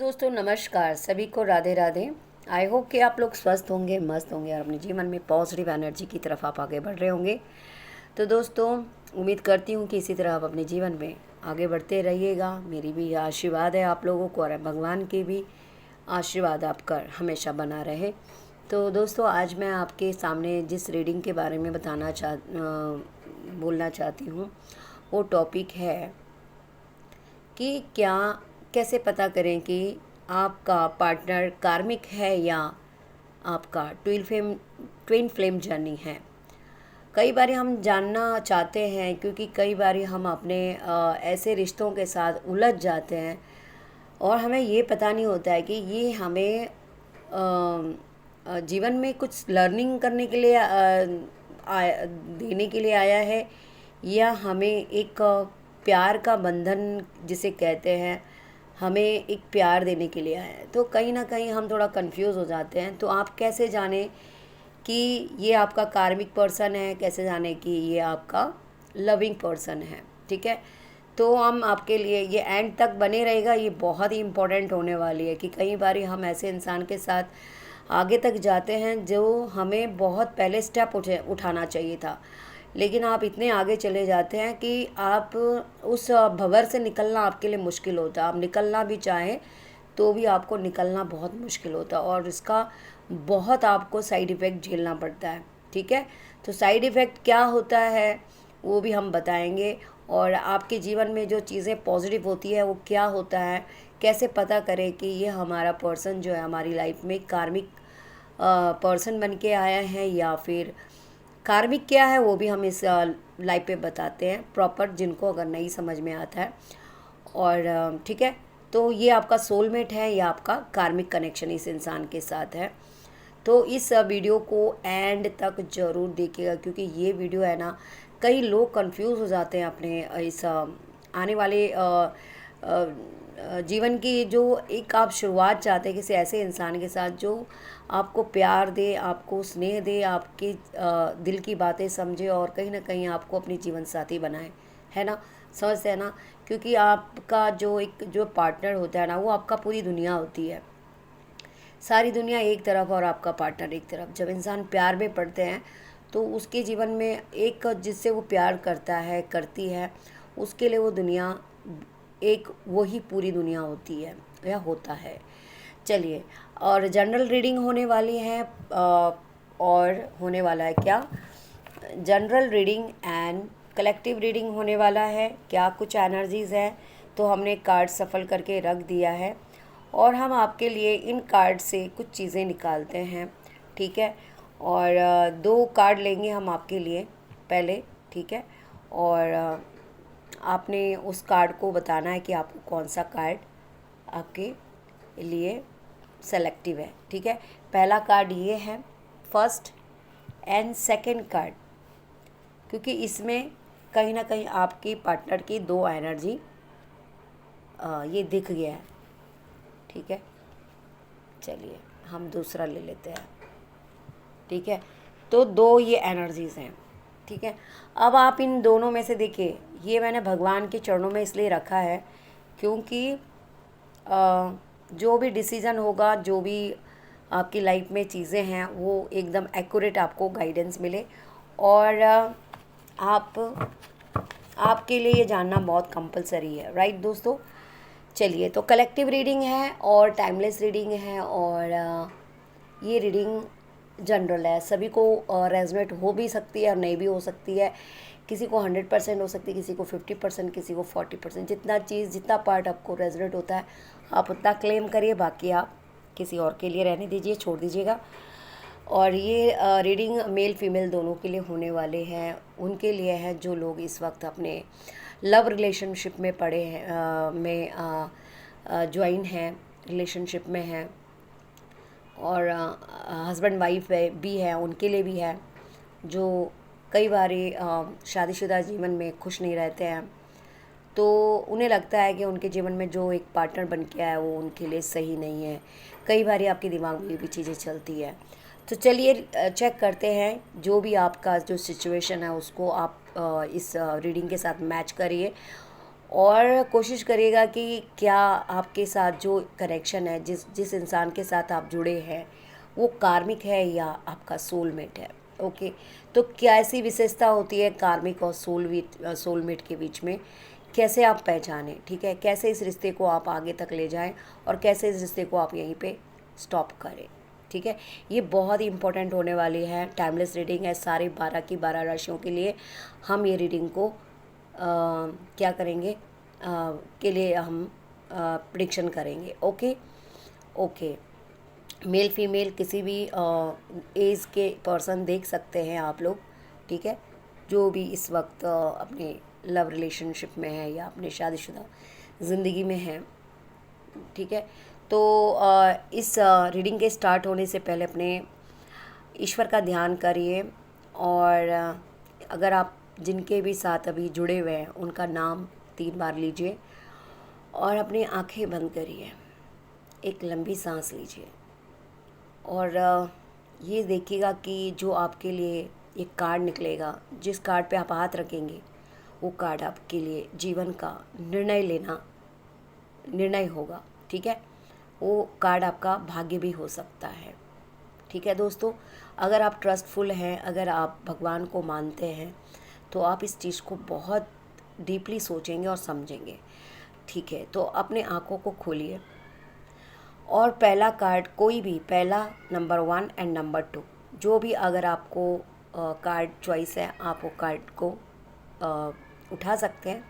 दोस्तों नमस्कार, सभी को राधे राधे। आई होप कि आप लोग स्वस्थ होंगे, मस्त होंगे और अपने जीवन में पॉजिटिव एनर्जी की तरफ आप आगे बढ़ रहे होंगे। तो दोस्तों उम्मीद करती हूँ कि इसी तरह आप अपने जीवन में आगे बढ़ते रहिएगा। मेरी भी आशीर्वाद है आप लोगों को और भगवान की भी आशीर्वाद आपका हमेशा बना रहे। तो दोस्तों आज मैं आपके सामने जिस रीडिंग के बारे में बोलना चाहती हूँ वो टॉपिक है कि कैसे पता करें कि आपका पार्टनर कार्मिक है या आपका ट्विन फ्लेम जर्नी है। कई बार हम जानना चाहते हैं क्योंकि कई बार हम अपने ऐसे रिश्तों के साथ उलझ जाते हैं और हमें ये पता नहीं होता है कि ये हमें जीवन में कुछ लर्निंग करने के लिए देने के लिए आया है या हमें एक प्यार का बंधन जिसे कहते हैं हमें एक प्यार देने के लिए आया है। तो कहीं ना कहीं हम थोड़ा कंफ्यूज हो जाते हैं। तो आप कैसे जाने कि ये आपका कार्मिक पर्सन है, कैसे जाने कि ये आपका लविंग पर्सन है। ठीक है, तो हम आपके लिए ये एंड तक बने रहेगा, ये बहुत ही इम्पोर्टेंट होने वाली है कि कई बार हम ऐसे इंसान के साथ आगे तक जाते हैं जो हमें बहुत पहले स्टेप उठाना चाहिए था, लेकिन आप इतने आगे चले जाते हैं कि आप उस भंवर से निकलना आपके लिए मुश्किल होता है। आप निकलना भी चाहें तो भी आपको निकलना बहुत मुश्किल होता है और इसका बहुत आपको साइड इफ़ेक्ट झेलना पड़ता है। ठीक है, तो साइड इफ़ेक्ट क्या होता है वो भी हम बताएंगे और आपके जीवन में जो चीज़ें पॉजिटिव होती है वो क्या होता है, कैसे पता करें कि ये हमारा पर्सन जो है हमारी लाइफ में कार्मिक पर्सन बन के आया है या फिर कार्मिक क्या है वो भी हम इस लाइव पे बताते हैं प्रॉपर, जिनको अगर नहीं समझ में आता है। और ठीक है, तो ये आपका सोलमेट है या आपका कार्मिक कनेक्शन इस इंसान के साथ है। तो इस वीडियो को एंड तक ज़रूर देखिएगा क्योंकि ये वीडियो है ना, कई लोग कंफ्यूज हो जाते हैं अपने इस आने वाले जीवन की जो एक आप शुरुआत चाहते हैं किसी ऐसे इंसान के साथ जो आपको प्यार दे, आपको स्नेह दे, आपके दिल की बातें समझे और कहीं ना कहीं आपको अपनी जीवन साथी बनाए, है ना। समझते हैं ना, क्योंकि आपका जो पार्टनर होता है ना वो आपका पूरी दुनिया होती है। सारी दुनिया एक तरफ और आपका पार्टनर एक तरफ। जब इंसान प्यार में पड़ते हैं तो उसके जीवन में एक जिससे वो प्यार करता है करती है उसके लिए वो दुनिया एक वही पूरी दुनिया होती है या होता है। चलिए, और जनरल रीडिंग होने वाली है और होने वाला है क्या, general reading and collective reading होने वाला है। क्या कुछ एनर्जीज़ है तो हमने कार्ड सफल करके रख दिया है और हम आपके लिए इन कार्ड से कुछ चीज़ें निकालते हैं। ठीक है, और दो कार्ड लेंगे हम आपके लिए पहले। ठीक है, और आपने उस कार्ड को बताना है कि आपको कौन सा कार्ड आपके लिए सेलेक्टिव है। ठीक है, पहला कार्ड ये है, फर्स्ट एंड सेकंड कार्ड, क्योंकि इसमें कहीं ना कहीं आपकी पार्टनर की दो एनर्जी ये दिख गया है। ठीक है, चलिए हम दूसरा ले लेते हैं। ठीक है, तो दो ये एनर्जीज़ हैं। ठीक है, अब आप इन दोनों में से देखिए, ये मैंने भगवान के चरणों में इसलिए रखा है क्योंकि जो भी डिसीज़न होगा, जो भी आपकी लाइफ में चीज़ें हैं वो एकदम एक्यूरेट आपको गाइडेंस मिले और आप आपके लिए ये जानना बहुत कंपलसरी है। राइट दोस्तों, चलिए, तो कलेक्टिव रीडिंग है और टाइमलेस रीडिंग है और ये रीडिंग जनरल है, सभी को रेजोनेट हो भी सकती है और नहीं भी हो सकती है। किसी को 100% हो सकती है, किसी को 50%, किसी को 40%। जितना पार्ट आपको रेजोनेट होता है आप उतना क्लेम करिए, बाकी आप किसी और के लिए रहने दीजिए, छोड़ दीजिएगा। और ये रीडिंग मेल फीमेल दोनों के लिए होने वाले हैं, उनके लिए है जो लोग इस वक्त अपने लव रिलेशनशिप में पड़े हैं, में ज्वाइन हैं, रिलेशनशिप में हैं और हस्बैंड वाइफ भी है, उनके लिए भी है जो कई बारी शादीशुदा जीवन में खुश नहीं रहते हैं, तो उन्हें लगता है कि उनके जीवन में जो एक पार्टनर बन के आया है वो उनके लिए सही नहीं है। कई बारी आपके दिमाग में ये भी चीज़ें चलती है। तो चलिए चेक करते हैं, जो भी आपका जो सिचुएशन है उसको आप इस रीडिंग के साथ मैच करिए और कोशिश करिएगा कि क्या आपके साथ जो कनेक्शन है, जिस जिस इंसान के साथ आप जुड़े हैं, वो कार्मिक है या आपका सोलमेट है। ओके, तो क्या ऐसी विशेषता होती है कार्मिक और सोलमेट के बीच में, कैसे आप पहचानें, ठीक है, कैसे इस रिश्ते को आप आगे तक ले जाएं और कैसे इस रिश्ते को आप यहीं पे स्टॉप करें, ठीक है। ये बहुत ही इंपॉर्टेंट होने वाली है, टाइमलेस रीडिंग है सारे 12 की 12 राशियों के लिए। हम ये रीडिंग को क्या करेंगे के लिए हम प्रिडिक्शन करेंगे। ओके ओके, मेल फीमेल किसी भी एज के पर्सन देख सकते हैं आप लोग, ठीक है, जो भी इस वक्त अपने लव रिलेशनशिप में है या अपने शादीशुदा ज़िंदगी में है, ठीक है। तो इस रीडिंग के स्टार्ट होने से पहले अपने ईश्वर का ध्यान करिए और अगर आप जिनके भी साथ अभी जुड़े हुए हैं उनका नाम 3 बार लीजिए और अपनी आंखें बंद करिए, एक लंबी सांस लीजिए और ये देखिएगा कि जो आपके लिए एक कार्ड निकलेगा, जिस कार्ड पे आप हाथ रखेंगे वो कार्ड आपके लिए जीवन का निर्णय होगा, ठीक है। वो कार्ड आपका भाग्य भी हो सकता है, ठीक है दोस्तों। अगर आप ट्रस्टफुल हैं, अगर आप भगवान को मानते हैं तो आप इस चीज़ को बहुत डीपली सोचेंगे और समझेंगे, ठीक है। तो अपने आँखों को खोलिए और पहला कार्ड कोई भी, पहला, नंबर 1 एंड नंबर 2, जो भी अगर आपको कार्ड चॉइस है आप वो कार्ड को उठा सकते हैं,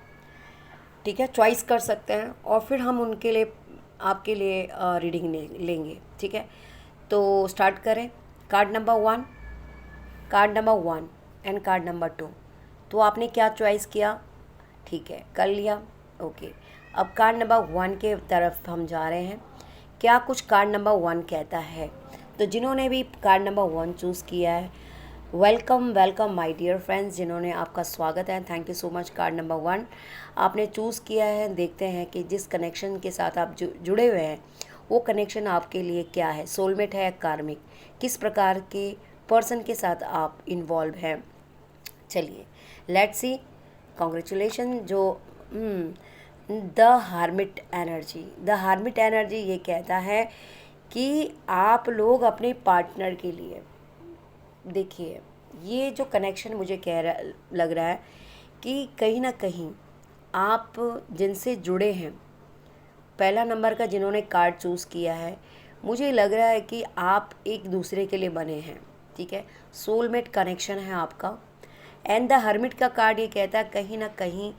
ठीक है, चॉइस कर सकते हैं और फिर हम उनके लिए आपके लिए रीडिंग लेंगे, ठीक है। तो स्टार्ट करें। Card number 1, card number 1 and card number 2। तो आपने क्या चॉइस किया, ठीक है, कर लिया, ओके। अब कार्ड नंबर 1 के तरफ हम जा रहे हैं। क्या कुछ कार्ड नंबर 1 कहता है? तो जिन्होंने भी कार्ड नंबर 1 चूज़ किया है, welcome welcome my dear friends, जिन्होंने, आपका स्वागत है, thank you so much. Card number 1 आपने चूज़ किया है। देखते हैं कि जिस कनेक्शन के साथ आप जुड़े हुए हैं वो कनेक्शन आपके लिए क्या है, सोलमेट है, कार्मिक, किस प्रकार के पर्सन के साथ आप इन्वॉल्व हैं। चलिए लेट्स सी। कॉन्ग्रेचुलेशन। जो द हार्मिट एनर्जी ये कहता है कि आप लोग अपने पार्टनर के लिए, देखिए ये जो कनेक्शन मुझे लग रहा है कि कहीं ना कहीं आप जिनसे जुड़े हैं, पहला नंबर का जिन्होंने कार्ड चूज़ किया है, मुझे लग रहा है कि आप एक दूसरे के लिए बने हैं, ठीक है, सोलमेट कनेक्शन है आपका। एंड द हर्मिट का कार्ड ये कहता है कहीं ना कहीं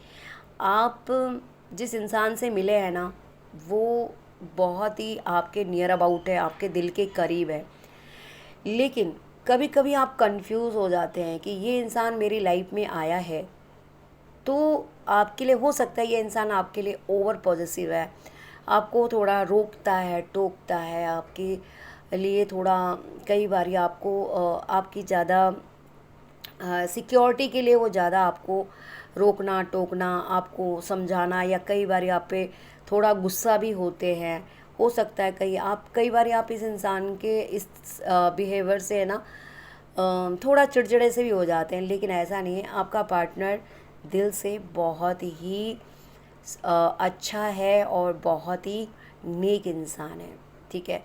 आप जिस इंसान से मिले हैं ना, वो बहुत ही आपके नियर अबाउट है, आपके दिल के करीब है, लेकिन कभी कभी आप कंफ्यूज हो जाते हैं कि ये इंसान मेरी लाइफ में आया है तो आपके लिए हो सकता है ये इंसान आपके लिए ओवर पॉजिटिव है, आपको थोड़ा रोकता है, टोकता है, आपके लिए थोड़ा कई बार आपको आपकी ज़्यादा सिक्योरिटी के लिए वो ज़्यादा आपको रोकना टोकना, आपको समझाना, या कई बार आप पे थोड़ा गुस्सा भी होते हैं। हो सकता है कई बार आप इस इंसान के इस बिहेवियर से है ना थोड़ा चिड़चिड़े से भी हो जाते हैं, लेकिन ऐसा नहीं है। आपका पार्टनर दिल से बहुत ही अच्छा है और बहुत ही नेक इंसान है, ठीक है।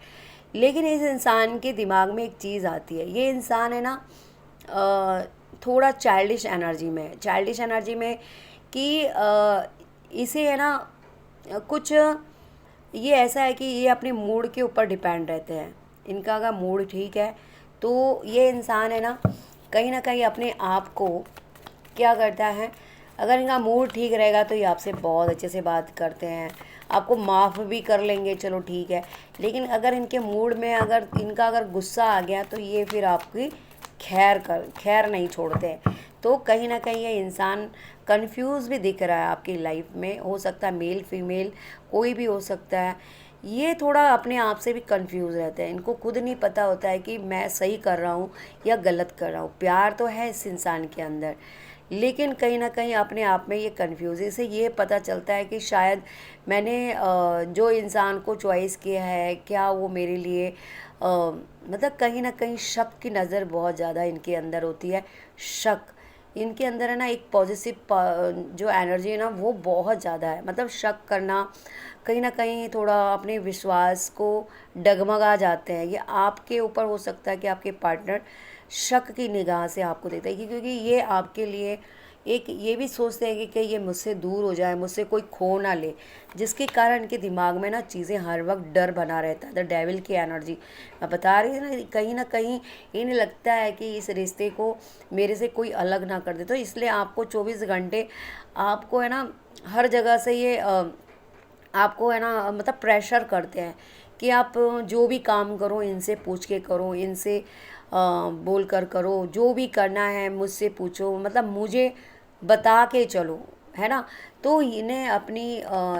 लेकिन इस इंसान के दिमाग में एक चीज़ आती है, ये इंसान है ना थोड़ा चाइल्डिश एनर्जी में कि इसे है ना कुछ ये ऐसा है कि ये अपने मूड के ऊपर डिपेंड रहते हैं। इनका अगर मूड ठीक है तो ये इंसान है ना कहीं अपने आप को क्या करता है, अगर इनका मूड ठीक रहेगा तो ये आपसे बहुत अच्छे से बात करते हैं, आपको माफ़ भी कर लेंगे, चलो ठीक है। लेकिन अगर इनके मूड में अगर गुस्सा आ गया तो ये फिर आपकी खैर नहीं छोड़ते। तो कहीं ना कहीं ये इंसान कंफ्यूज भी दिख रहा है आपकी लाइफ में, हो सकता है मेल फीमेल कोई भी हो सकता है। ये थोड़ा अपने आप से भी कंफ्यूज रहते हैं, इनको खुद नहीं पता होता है कि मैं सही कर रहा हूँ या गलत कर रहा हूँ। प्यार तो है इस इंसान के अंदर, लेकिन कहीं ना कहीं अपने आप में ये कंफ्यूज से ये पता चलता है कि शायद मैंने जो इंसान को चॉइस किया है क्या वो मेरे लिए मतलब कहीं ना कहीं शक की नज़र बहुत ज़्यादा इनके अंदर होती है। शक, इनके अंदर है ना एक पॉजिटिव जो एनर्जी है ना वो बहुत ज़्यादा है। मतलब शक करना, कहीं ना कहीं थोड़ा अपने विश्वास को डगमगा जाते हैं। ये आपके ऊपर हो सकता है कि आपके पार्टनर शक की निगाह से आपको देखता है, क्योंकि ये आपके लिए एक ये भी सोचते हैं कि कहीं ये मुझसे दूर हो जाए, मुझसे कोई खो ना ले, जिसके कारण इनके दिमाग में ना चीज़ें हर वक्त डर बना रहता है। द डेविल की एनर्जी मैं बता रही हूँ ना कहीं इन्हें लगता है कि इस रिश्ते को मेरे से कोई अलग ना कर दे। तो इसलिए आपको 24 घंटे आपको है ना हर जगह से ये आपको है ना मतलब प्रेशर करते हैं कि आप जो भी काम करो इनसे पूछ के करो, इनसे बोल कर करो, जो भी करना है मुझसे पूछो, मतलब मुझे बता के चलो, है ना। तो इन्हें अपनी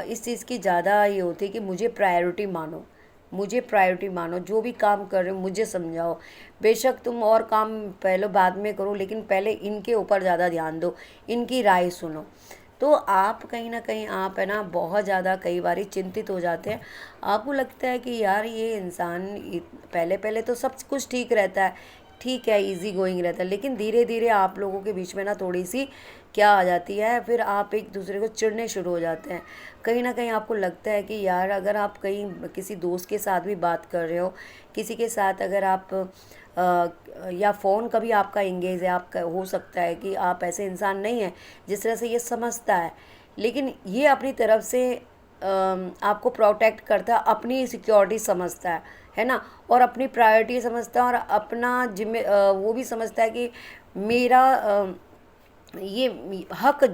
इस चीज़ की ज़्यादा ये होती है कि मुझे प्रायोरिटी मानो, मुझे प्रायोरिटी मानो, जो भी काम कर रहे हो मुझे समझाओ। बेशक तुम और काम पहले बाद में करो, लेकिन पहले इनके ऊपर ज़्यादा ध्यान दो, इनकी राय सुनो। तो आप कहीं ना कहीं आप है ना बहुत ज़्यादा कई बार चिंतित हो जाते हैं। आपको लगता है कि यार ये इंसान पहले पहले तो सब कुछ ठीक रहता है, ठीक है, इजी गोइंग रहता है, लेकिन धीरे धीरे आप लोगों के बीच में ना थोड़ी सी क्या आ जाती है, फिर आप एक दूसरे को चिढ़ने शुरू हो जाते हैं। कहीं ना कहीं आपको लगता है कि यार अगर आप कहीं किसी दोस्त के साथ भी बात कर रहे हो, किसी के साथ अगर आप या फ़ोन कभी आपका इंगेज है, आपका हो सकता है कि आप ऐसे इंसान नहीं हैं जिस तरह से ये समझता है, लेकिन ये अपनी तरफ से आपको प्रोटेक्ट करता है, अपनी सिक्योरिटी समझता है ना, और अपनी प्रायोरिटी समझता है, और अपना वो भी समझता है कि मेरा ये हक,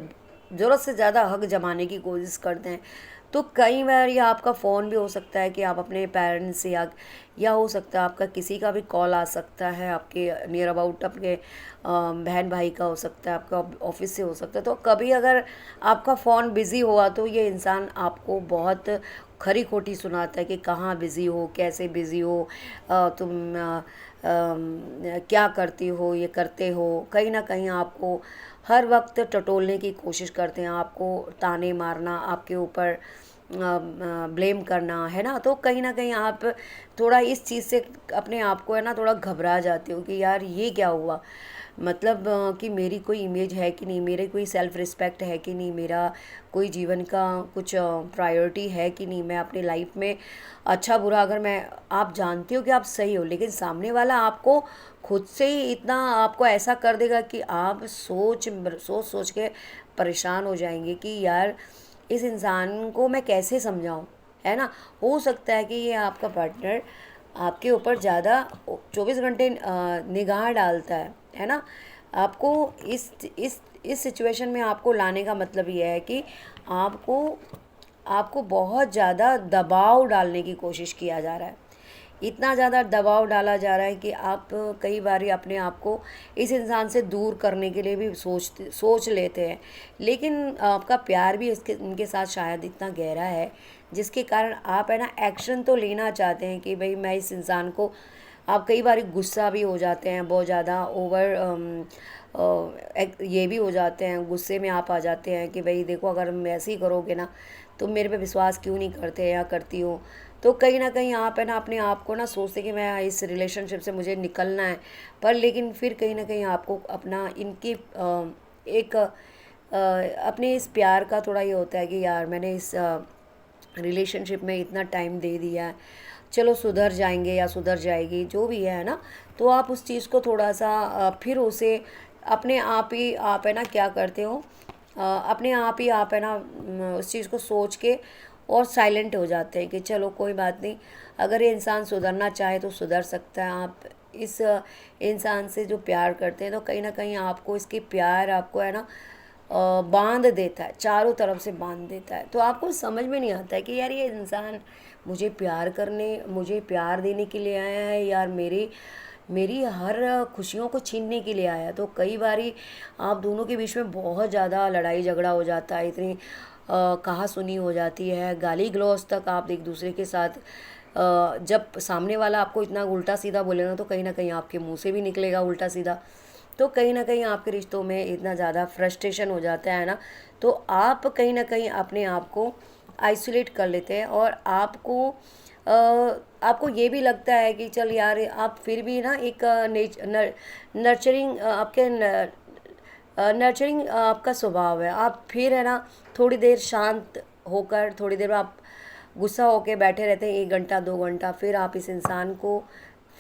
ज़रूरत से ज़्यादा हक जमाने की कोशिश करते हैं। तो कई बार ये आपका फ़ोन भी हो सकता है कि आप अपने पेरेंट्स से या हो सकता है आपका किसी का भी कॉल आ सकता है, आपके नियर अबाउट अपने बहन भाई का हो सकता है, आपका ऑफिस से हो सकता है। तो कभी अगर आपका फ़ोन बिज़ी हुआ तो ये इंसान आपको बहुत खरी खोटी सुनाता है कि कहाँ बिज़ी हो, कैसे बिज़ी हो, तुम क्या करती हो, ये करते हो। कहीं ना कहीं आपको हर वक्त टटोलने की कोशिश करते हैं, आपको ताने मारना, आपके ऊपर ब्लेम करना, है ना। तो कहीं ना कहीं आप थोड़ा इस चीज़ से अपने आप को है ना थोड़ा घबरा जाते हो कि यार ये क्या हुआ, मतलब कि मेरी कोई इमेज है कि नहीं, मेरे कोई सेल्फ रिस्पेक्ट है कि नहीं, मेरा कोई जीवन का कुछ प्रायोरिटी है कि नहीं, मैं अपनी लाइफ में अच्छा बुरा, अगर मैं आप जानते हो कि आप सही हो, लेकिन सामने वाला आपको खुद से ही इतना आपको ऐसा कर देगा कि आप सोच सोच सोच के परेशान हो जाएंगे कि यार इस इंसान को मैं कैसे समझाऊं, है ना। हो सकता है कि ये आपका पार्टनर आपके ऊपर ज़्यादा 24 घंटे निगाह डालता है ना। आपको इस सिचुएशन में आपको लाने का मतलब ये है कि आपको आपको बहुत ज़्यादा दबाव डालने की कोशिश किया जा रहा है, इतना ज़्यादा दबाव डाला जा रहा है कि आप कई बार अपने आप को इस इंसान से दूर करने के लिए भी सोच लेते हैं, लेकिन आपका प्यार भी इसके इनके साथ शायद इतना गहरा है जिसके कारण आप है ना एक्शन तो लेना चाहते हैं कि भाई मैं इस इंसान को, आप कई बार गुस्सा भी हो जाते हैं, बहुत ज़्यादा ये भी हो जाते हैं, गुस्से में आप आ जाते हैं कि भाई देखो अगर हम ऐसे ही करोगे ना, तुम मेरे पे विश्वास क्यों नहीं करते या करती हो। तो कहीं ना कहीं आप है ना अपने आप को ना सोचते कि मैं इस रिलेशनशिप से मुझे निकलना है, पर लेकिन फिर कहीं ना कहीं आपको अपना इनकी एक अपने इस प्यार का थोड़ा ये होता है कि यार मैंने इस रिलेशनशिप में इतना टाइम दे दिया है, चलो सुधर जाएंगे या सुधर जाएगी जो भी है ना। तो आप उस चीज़ को थोड़ा सा फिर उसे अपने आप ही आप है ना क्या करते हो, अपने आप ही आप है ना उस चीज़ को सोच के और साइलेंट हो जाते हैं कि चलो कोई बात नहीं, अगर ये इंसान सुधरना चाहे तो सुधर सकता है। आप इस इंसान से जो प्यार करते हैं तो कहीं ना कहीं आपको इसके प्यार आपको है ना बांध देता है, चारों तरफ से बांध देता है। तो आपको समझ में नहीं आता है कि यार ये इंसान मुझे प्यार देने के लिए आया है, यार मेरी मेरी हर खुशियों को छीनने के लिए आया। तो कई बारी आप दोनों के बीच में बहुत ज़्यादा लड़ाई झगड़ा हो जाता है, इतनी कहा सुनी हो जाती है, गाली गलौज तक आप एक दूसरे के साथ जब सामने वाला आपको इतना उल्टा सीधा बोलेगा तो कहीं ना कहीं आपके मुंह से भी निकलेगा उल्टा सीधा। तो कहीं ना कहीं आपके रिश्तों में इतना ज़्यादा फ्रस्ट्रेशन हो जाता है ना, तो आप कहीं ना कहीं अपने आप को आइसोलेट कर लेते हैं, और आपको ये भी लगता है कि चल यार आप फिर भी ना एक नर्चरिंग आपके नर्चरिंग आपका स्वभाव है। आप फिर है ना थोड़ी देर शांत होकर, थोड़ी देर आप गुस्सा होके बैठे रहते हैं 1 घंटा 2 घंटा, फिर आप इस इंसान को,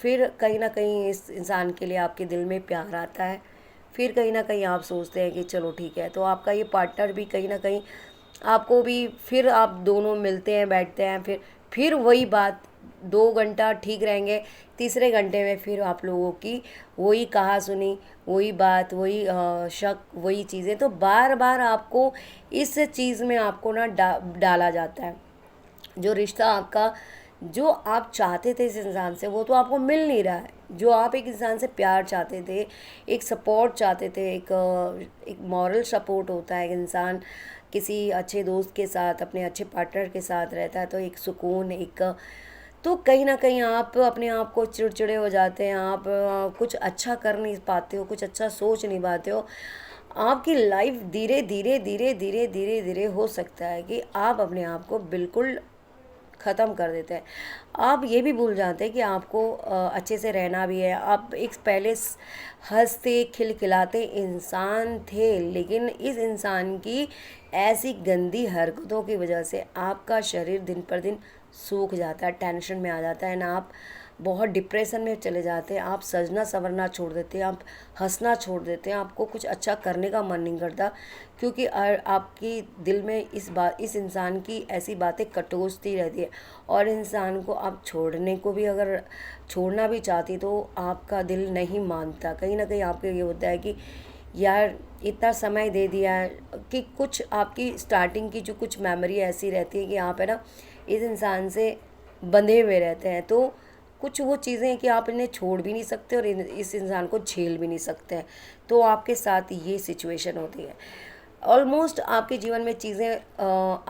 फिर कहीं ना कहीं इस इंसान के लिए आपके दिल में प्यार आता है। फिर कहीं ना कहीं आप सोचते हैं कि चलो ठीक है, तो आपका ये पार्टनर भी कहीं ना कहीं आपको भी, फिर आप दोनों मिलते हैं, बैठते हैं, फिर वही बात 2 घंटा ठीक रहेंगे, तीसरे घंटे में फिर आप लोगों की वही कहा सुनी, वही बात, वही शक, वही चीज़ें, तो बार बार आपको इस चीज़ में आपको ना डाला जाता है। जो रिश्ता आपका, जो आप चाहते थे इस इंसान से, वो तो आपको मिल नहीं रहा है। जो आप एक इंसान से प्यार चाहते थे, एक सपोर्ट चाहते थे, एक मॉरल सपोर्ट होता है, एक इंसान किसी अच्छे दोस्त के साथ, अपने अच्छे पार्टनर के साथ रहता है तो एक सुकून, एक, तो कहीं ना कहीं आप अपने आप को चिड़चिड़े हो जाते हैं, आप कुछ अच्छा कर नहीं पाते हो, कुछ अच्छा सोच नहीं पाते हो। आपकी लाइफ धीरे धीरे धीरे धीरे धीरे धीरे हो सकता है कि आप अपने आप को बिल्कुल ख़त्म कर देते हैं। आप ये भी भूल जाते हैं कि आपको अच्छे से रहना भी है। आप एक पहले हंसते खिलखिलाते इंसान थे, लेकिन इस इंसान की ऐसी गंदी हरकतों की वजह से आपका शरीर दिन पर दिन सूख जाता है, टेंशन में आ जाता है ना, आप बहुत डिप्रेशन में चले जाते हैं, आप सजना संवरना छोड़ देते हैं, आप हंसना छोड़ देते हैं, आपको कुछ अच्छा करने का मन नहीं करता, क्योंकि आपकी दिल में इस इंसान की ऐसी बातें कटोसती रहती है। और इंसान को आप छोड़ने को भी, अगर छोड़ना भी चाहती तो आपका दिल नहीं मानता। कहीं ना कहीं आपको ये होता है कि यार इतना समय दे दिया है, कि कुछ आपकी स्टार्टिंग की जो कुछ मेमोरी ऐसी रहती है कि आप है ना इस इंसान से बंधे हुए रहते हैं, तो कुछ वो चीज़ें हैं कि आप इन्हें छोड़ भी नहीं सकते और इस इंसान को झेल भी नहीं सकते हैं। तो आपके साथ ये सिचुएशन होती है। ऑलमोस्ट आपके जीवन में चीज़ें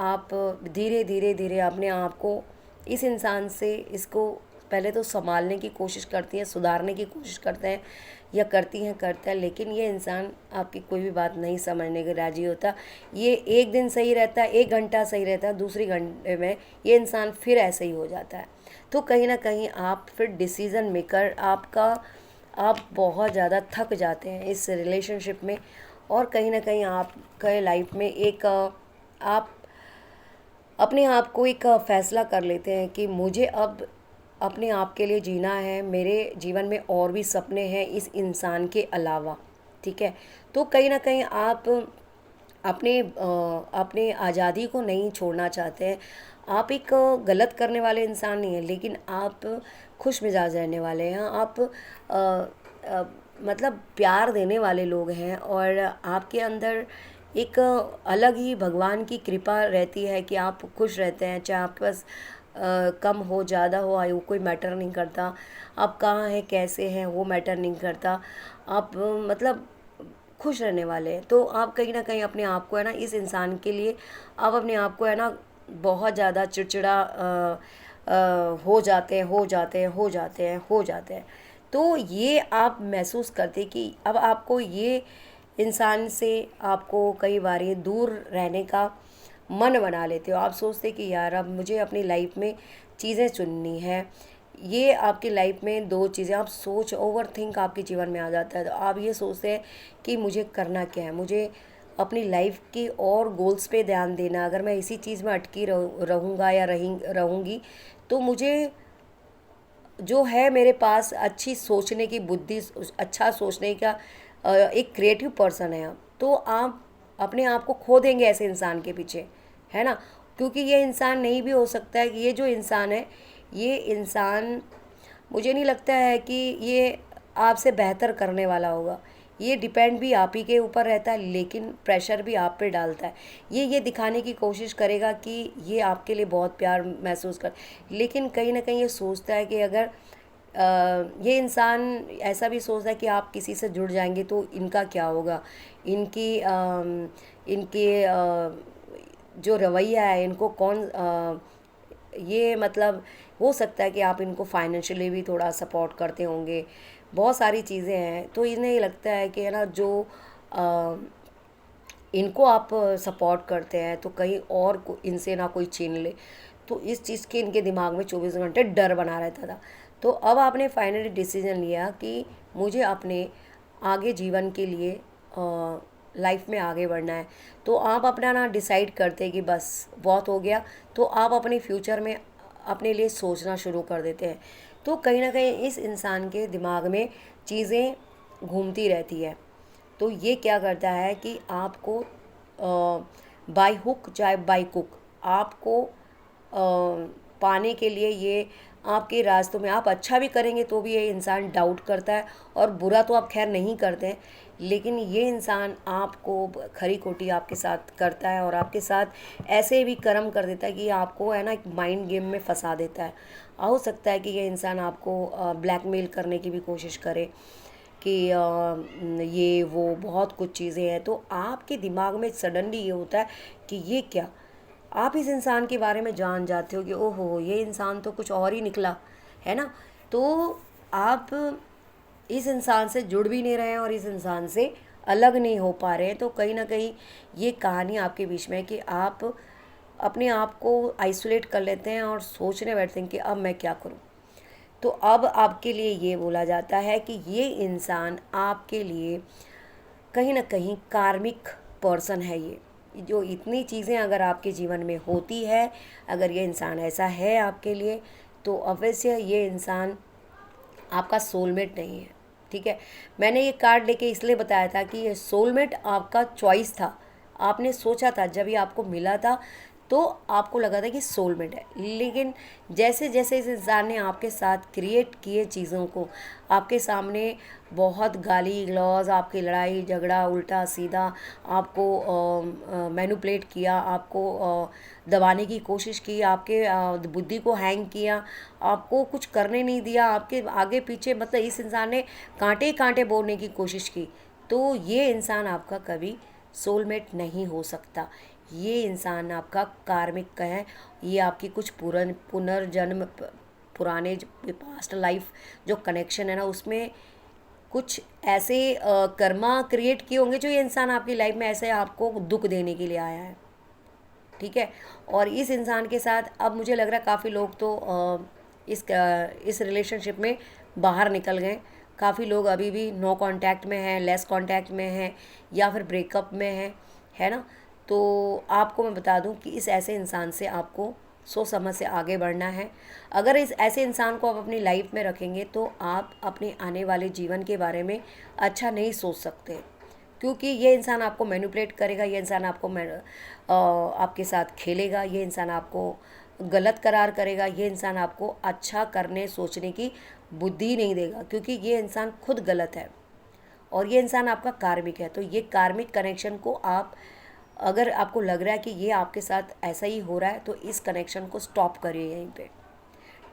आप धीरे धीरे धीरे अपने आप को इस इंसान से, इसको पहले तो संभालने की कोशिश करती हैं, सुधारने की कोशिश करते हैं या करते हैं, लेकिन ये इंसान आपकी कोई भी बात नहीं समझने के राजी होता। ये एक दिन सही रहता है, 1 घंटा सही रहता है, दूसरी घंटे में ये इंसान फिर ऐसे ही हो जाता है। तो कहीं ना कहीं आप फिर डिसीज़न मेकर, आप बहुत ज़्यादा थक जाते हैं इस रिलेशनशिप में। और कहीं ना कहीं आपके लाइफ में एक आप अपने आप को एक फ़ैसला कर लेते हैं कि मुझे अब अपने आप के लिए जीना है, मेरे जीवन में और भी सपने हैं इस इंसान के अलावा, ठीक है। तो कहीं ना कहीं आप अपने आज़ादी को नहीं छोड़ना चाहते हैं। आप एक गलत करने वाले इंसान नहीं हैं, लेकिन आप खुश मिजाज रहने वाले हैं, आप अ, मतलब प्यार देने वाले लोग हैं, और आपके अंदर एक अलग ही भगवान की कृपा रहती है कि आप खुश रहते हैं, चाहे आपके पास कम हो ज़्यादा हो आयु, कोई मैटर नहीं करता, आप कहाँ हैं कैसे हैं वो मैटर नहीं करता, आप मतलब खुश रहने वाले हैं। तो आप कहीं ना कहीं अपने आप को है ना इस इंसान के लिए, आप अपने आप को है ना बहुत ज़्यादा चिड़चिड़ा हो जाते हैं। तो ये आप महसूस करते कि अब आपको ये इंसान से आपको कई बार ये दूर रहने का मन बना लेते हो। आप सोचते कि यार अब मुझे अपनी लाइफ में चीज़ें चुननी है। ये आपकी लाइफ में दो चीज़ें आप ओवर थिंक आपके जीवन में आ जाता है, तो आप ये सोचते हैं कि मुझे करना क्या है, मुझे अपनी लाइफ की और गोल्स पे ध्यान देना। अगर मैं इसी चीज़ में अटकी रहूँगा या रहूँगी, तो मुझे जो है मेरे पास अच्छी सोचने की बुद्धि, अच्छा सोचने का एक क्रिएटिव पर्सन है आप, तो आप अपने आप को खो देंगे ऐसे इंसान के पीछे, है ना। क्योंकि ये इंसान नहीं भी हो सकता है कि ये जो इंसान है, ये इंसान मुझे नहीं लगता है कि ये आपसे बेहतर करने वाला होगा। ये डिपेंड भी आप ही के ऊपर रहता है, लेकिन प्रेशर भी आप पे डालता है। ये दिखाने की कोशिश करेगा कि ये आपके लिए बहुत प्यार महसूस कर, लेकिन कहीं ना कहीं ये सोचता है कि अगर ये इंसान ऐसा भी सोचता है कि आप किसी से जुड़ जाएंगे तो इनका क्या होगा, इनके जो रवैया है, इनको कौन ये मतलब हो सकता है कि आप इनको फाइनेंशियली भी थोड़ा सपोर्ट करते होंगे, बहुत सारी चीज़ें हैं। तो इन्हें लगता है कि है ना जो अ, इनको आप सपोर्ट करते हैं तो कहीं और इनसे ना कोई छीन ले, तो इस चीज़ के इनके दिमाग में 24 घंटे डर बना रहता था। तो अब आपने फाइनली डिसीजन लिया कि मुझे अपने आगे जीवन के लिए लाइफ में आगे बढ़ना है, तो आप अपना ना डिसाइड करते हैं कि बस बहुत हो गया, तो आप अपने फ्यूचर में अपने लिए सोचना शुरू कर देते हैं। तो कहीं ना कहीं इस इंसान के दिमाग में चीज़ें घूमती रहती है। तो ये क्या करता है कि आपको बाय हुक चाहे बाय कुक आपको पाने के लिए ये आपके रास्तों में, आप अच्छा भी करेंगे तो भी ये इंसान डाउट करता है, और बुरा तो आप खैर नहीं करते हैं, लेकिन ये इंसान आपको खरी खोटी आपके साथ करता है और आपके साथ ऐसे भी कर्म कर देता है कि आपको है ना एक माइंड गेम में फंसा देता है। हो सकता है कि ये इंसान आपको ब्लैकमेल करने की भी कोशिश करे कि ये वो बहुत कुछ चीज़ें हैं। तो आपके दिमाग में सडनली ये होता है कि ये क्या, आप इस इंसान के बारे में जान जाते हो कि ओहो ये इंसान तो कुछ और ही निकला है ना। तो आप इस इंसान से जुड़ भी नहीं रहे हैं और इस इंसान से अलग नहीं हो पा रहे हैं। तो कहीं ना कहीं ये कहानी आपके बीच में है कि आप अपने आप को आइसोलेट कर लेते हैं और सोचने बैठते हैं कि अब मैं क्या करूं। तो अब आपके लिए ये बोला जाता है कि ये इंसान आपके लिए कहीं ना कहीं कार्मिक पर्सन है। ये जो इतनी चीज़ें अगर आपके जीवन में होती है, अगर ये इंसान ऐसा है आपके लिए, तो अवश्य ये इंसान आपका सोलमेट नहीं है। ठीक है, मैंने ये कार्ड लेके इसलिए बताया था कि ये सोलमेट आपका चॉइस था। आपने सोचा था जब ये आपको मिला था तो आपको लगा था कि सोलमेट है, लेकिन जैसे जैसे इस इंसान ने आपके साथ क्रिएट किए चीज़ों को, आपके सामने बहुत गाली गलौज, आपकी लड़ाई झगड़ा उल्टा सीधा, आपको मैनिपुलेट किया, आपको दबाने की कोशिश की, आपके बुद्धि को हैंग किया, आपको कुछ करने नहीं दिया, आपके आगे पीछे, मतलब इस इंसान ने कांटे कांटे बोलने की कोशिश की, तो ये इंसान आपका कभी सोलमेट नहीं हो सकता। ये इंसान आपका कार्मिक का है। ये आपकी कुछ पुनर्जन्म पुराने पास्ट लाइफ जो कनेक्शन है ना, उसमें कुछ ऐसे कर्मा क्रिएट किए होंगे जो ये इंसान आपकी लाइफ में ऐसे आपको दुख देने के लिए आया है। ठीक है, और इस इंसान के साथ अब मुझे लग रहा है काफ़ी लोग तो इस रिलेशनशिप में बाहर निकल गए। काफ़ी लोग अभी भी नो कांटेक्ट में हैं, लेस कांटेक्ट में हैं, या फिर ब्रेकअप में हैं, है ना। तो आपको मैं बता दूं कि इस ऐसे इंसान से आपको सोच समझ से आगे बढ़ना है। अगर इस ऐसे इंसान को आप अपनी लाइफ में रखेंगे तो आप अपने आने वाले जीवन के बारे में अच्छा नहीं सोच सकते, क्योंकि ये इंसान आपको मैनिपुलेट करेगा, ये इंसान आपको आपके साथ खेलेगा, ये इंसान आपको गलत करार करेगा, ये इंसान आपको अच्छा करने सोचने की बुद्धि नहीं देगा, क्योंकि ये इंसान खुद गलत है और ये इंसान आपका कार्मिक है। तो ये कार्मिक कनेक्शन को आप, अगर आपको लग रहा है कि ये आपके साथ ऐसा ही हो रहा है, तो इस कनेक्शन को स्टॉप करिए यहीं पे।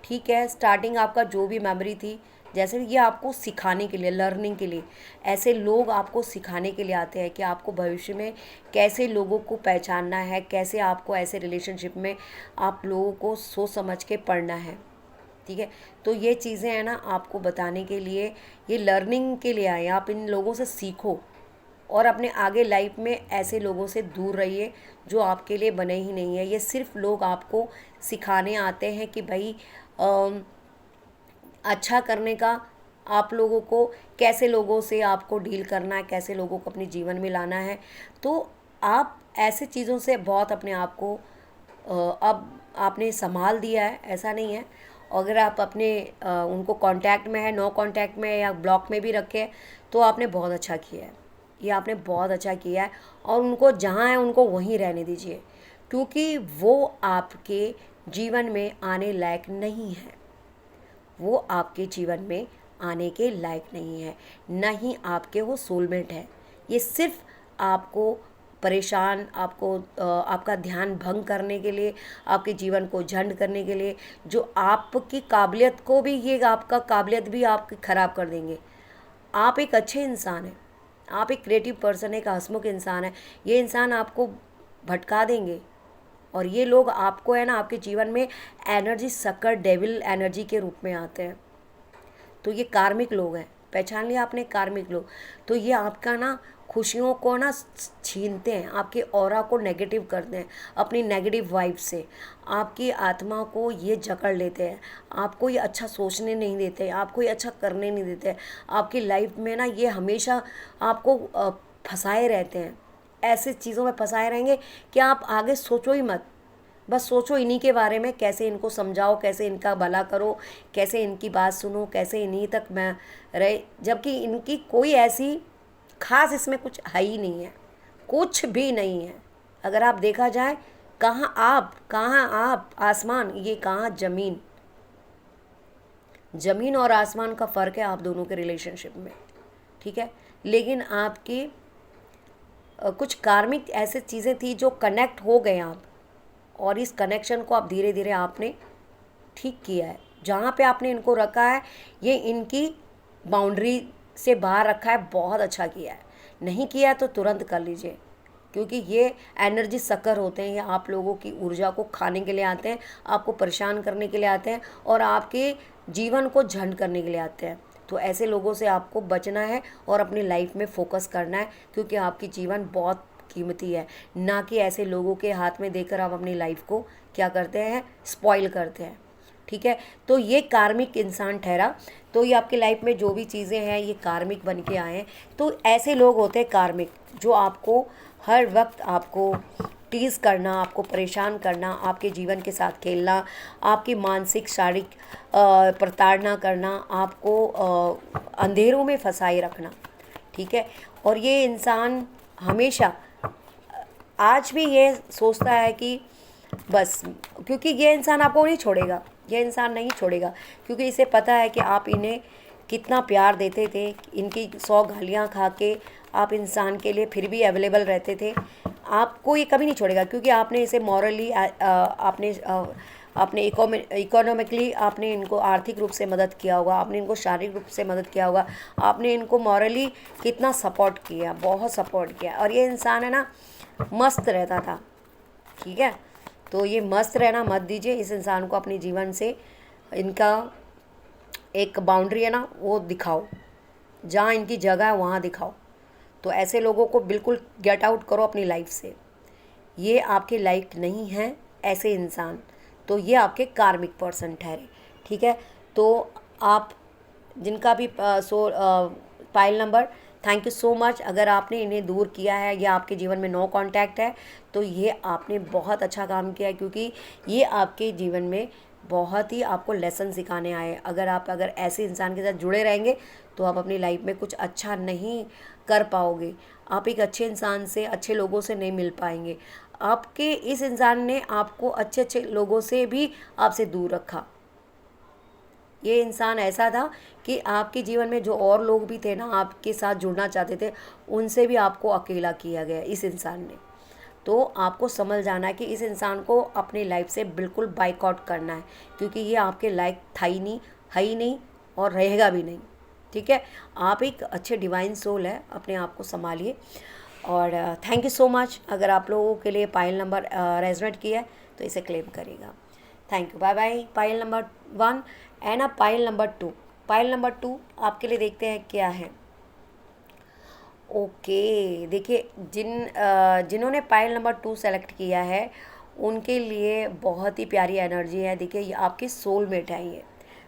ठीक है, स्टार्टिंग आपका जो भी मेमोरी थी, जैसे ये आपको सिखाने के लिए, लर्निंग के लिए, ऐसे लोग आपको सिखाने के लिए आते हैं कि आपको भविष्य में कैसे लोगों को पहचानना है, कैसे आपको ऐसे रिलेशनशिप में आप लोगों को सोच समझ के पढ़ना है। ठीक है, तो ये चीज़ें हैं ना आपको बताने के लिए, ये लर्निंग के लिए आए। आप इन लोगों से सीखो और अपने आगे लाइफ में ऐसे लोगों से दूर रहिए जो आपके लिए बने ही नहीं है। ये सिर्फ लोग आपको सिखाने आते हैं कि भाई अच्छा करने का, आप लोगों को कैसे लोगों से आपको डील करना है, कैसे लोगों को अपने जीवन में लाना है। तो आप ऐसे चीज़ों से बहुत अपने आप को अब आपने संभाल दिया है, ऐसा नहीं है। अगर आप अपने उनको कांटेक्ट में है, नो कांटेक्ट में है या ब्लॉक में भी रखे, तो आपने बहुत अच्छा किया है। ये आपने बहुत अच्छा किया है, और उनको जहाँ है उनको वहीं रहने दीजिए, क्योंकि वो आपके जीवन में आने लायक नहीं है। वो आपके जीवन में आने के लायक नहीं है, न ही आपके वो सोलमेट है। ये सिर्फ आपको परेशान, आपको आपका ध्यान भंग करने के लिए, आपके जीवन को झंड करने के लिए, जो आपकी काबिलियत को भी, ये आपका काबिलियत भी आपकी ख़राब कर देंगे। आप एक अच्छे इंसान हैं, आप एक क्रिएटिव पर्सन, एक हंसमुख इंसान है, ये इंसान आपको भटका देंगे। और ये लोग आपको है ना आपके जीवन में एनर्जी सकर, डेविल एनर्जी के रूप में आते हैं। तो ये कार्मिक लोग हैं, पहचान लिया आपने, कार्मिक लोग। तो ये आपका ना खुशियों को ना छीनते हैं, आपके ऑरा को नेगेटिव करते हैं, अपनी नेगेटिव वाइब से आपकी आत्मा को ये जकड़ लेते हैं, आपको ये अच्छा सोचने नहीं देते, आपको ये अच्छा करने नहीं देते। आपकी लाइफ में ना ये हमेशा आपको फंसाए रहते हैं, ऐसे चीज़ों में फंसाए रहेंगे कि आप आगे सोचो ही मत। बस सोचो इन्हीं के बारे में, कैसे इनको समझाओ, कैसे इनका भला करो, कैसे इनकी बात सुनो, कैसे इन्हीं तक मैं रहे, जबकि इनकी कोई ऐसी खास इसमें कुछ है ही नहीं है, कुछ भी नहीं है। अगर आप देखा जाए, कहाँ आप आसमान, ये कहाँ ज़मीन। ज़मीन और आसमान का फ़र्क है आप दोनों के रिलेशनशिप में, ठीक है। लेकिन आपकी कुछ कार्मिक ऐसे चीज़ें थी जो कनेक्ट हो गए आप, और इस कनेक्शन को आप धीरे धीरे आपने ठीक किया है। जहाँ पे आपने इनको रखा है, ये इनकी बाउंड्री से बाहर रखा है, बहुत अच्छा किया है। नहीं किया तो तुरंत कर लीजिए, क्योंकि ये एनर्जी सकर होते हैं, ये आप लोगों की ऊर्जा को खाने के लिए आते हैं, आपको परेशान करने के लिए आते हैं, और आपके जीवन को झंड करने के लिए आते हैं। तो ऐसे लोगों से आपको बचना है और अपनी लाइफ में फोकस करना है, क्योंकि आपकी जीवन बहुत कीमती है। ना कि ऐसे लोगों के हाथ में देकर आप अपनी लाइफ को क्या करते हैं, स्पॉइल करते हैं, ठीक है। तो ये कार्मिक इंसान ठहरा। तो ये आपकी लाइफ में जो भी चीज़ें हैं ये कार्मिक बन के आए हैं। तो ऐसे लोग होते हैं कार्मिक, जो आपको हर वक्त आपको टीज़ करना, आपको परेशान करना, आपके जीवन के साथ खेलना, आपकी मानसिक शारीरिक प्रताड़ना करना, आपको अंधेरों में फंसाए रखना, ठीक है। और ये इंसान हमेशा आज भी ये सोचता है कि बस, क्योंकि ये इंसान आपको नहीं छोड़ेगा, ये इंसान नहीं छोड़ेगा, क्योंकि इसे पता है कि आप इन्हें कितना प्यार देते थे। इनकी 100 गालियाँ खा के आप इंसान के लिए फिर भी अवेलेबल रहते थे। आपको ये कभी नहीं छोड़ेगा, क्योंकि आपने इसे मॉरली आपने इकोनॉमिकली आपने इनको आर्थिक रूप से मदद किया होगा, आपने इनको शारीरिक रूप से मदद किया होगा, आपने इनको मॉरली कितना सपोर्ट किया, बहुत सपोर्ट किया। और ये इंसान है ना, मस्त रहता था, ठीक है। तो ये मस्त रहना मत दीजिए इस इंसान को अपने जीवन से। इनका एक बाउंड्री है ना, वो दिखाओ, जहाँ इनकी जगह है वहाँ दिखाओ। तो ऐसे लोगों को बिल्कुल गेट आउट करो अपनी लाइफ से। ये आपके लाइक नहीं हैं ऐसे इंसान, तो ये आपके कार्मिक पर्सन ठहरे, ठीक है। तो आप जिनका भी pile number, thank you so much. अगर आपने इन्हें दूर किया है या आपके जीवन में नो कांटेक्ट है, तो ये आपने बहुत अच्छा काम किया है, क्योंकि ये आपके जीवन में बहुत ही आपको लेसन सिखाने आए। अगर ऐसे इंसान के साथ जुड़े रहेंगे तो आप अपनी लाइफ में कुछ अच्छा नहीं कर पाओगे। आप एक अच्छे इंसान से, अच्छे लोगों से नहीं मिल पाएंगे। आपके इस इंसान ने आपको अच्छे अच्छे लोगों से भी आपसे दूर रखा। ये इंसान ऐसा था कि आपके जीवन में जो और लोग भी थे ना, आपके साथ जुड़ना चाहते थे, उनसे भी आपको अकेला किया गया इस इंसान ने। तो आपको समझ जाना है कि इस इंसान को अपनी लाइफ से बिल्कुल बाइकआउट करना है, क्योंकि ये आपके लायक था ही नहीं, है ही नहीं, और रहेगा भी नहीं, ठीक है। आप एक अच्छे डिवाइन सोल है, अपने आप को संभालिए। और थैंक यू सो मच। अगर आप लोगों के लिए पाइल नंबर रेजोनेट किया है तो इसे क्लेम करेगा। Thank you, bye bye. Pile number 1 and pile number 2। Pile number 2 आपके लिए देखते हैं क्या है। ओके, देखिए जिन्होंने पाइल नंबर 2 सेलेक्ट किया है उनके लिए बहुत ही प्यारी एनर्जी है। देखिए ये आपके सोलमेट है। ये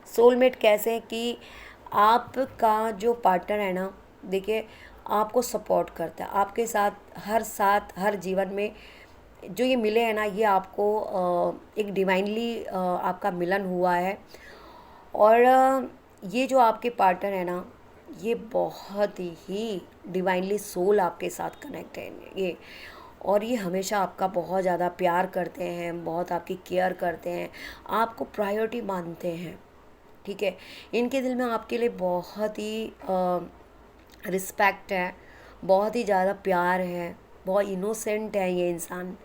सोलमेट कैसे कि आपका जो पार्टनर है ना, देखिए आपको सपोर्ट करता है, आपके साथ हर जीवन में जो ये मिले हैं ना, ये आपको एक डिवाइनली आपका मिलन हुआ है। और ये जो आपके पार्टनर है ना, ये बहुत ही डिवाइनली सोल आपके साथ कनेक्ट है ये। और ये हमेशा आपका बहुत ज़्यादा प्यार करते हैं, बहुत आपकी केयर करते हैं, आपको प्रायोरिटी मानते हैं, ठीक है। इनके दिल में आपके लिए बहुत ही रिस्पेक्ट है, बहुत ही ज़्यादा प्यार है, बहुत इनोसेंट है ये इंसान,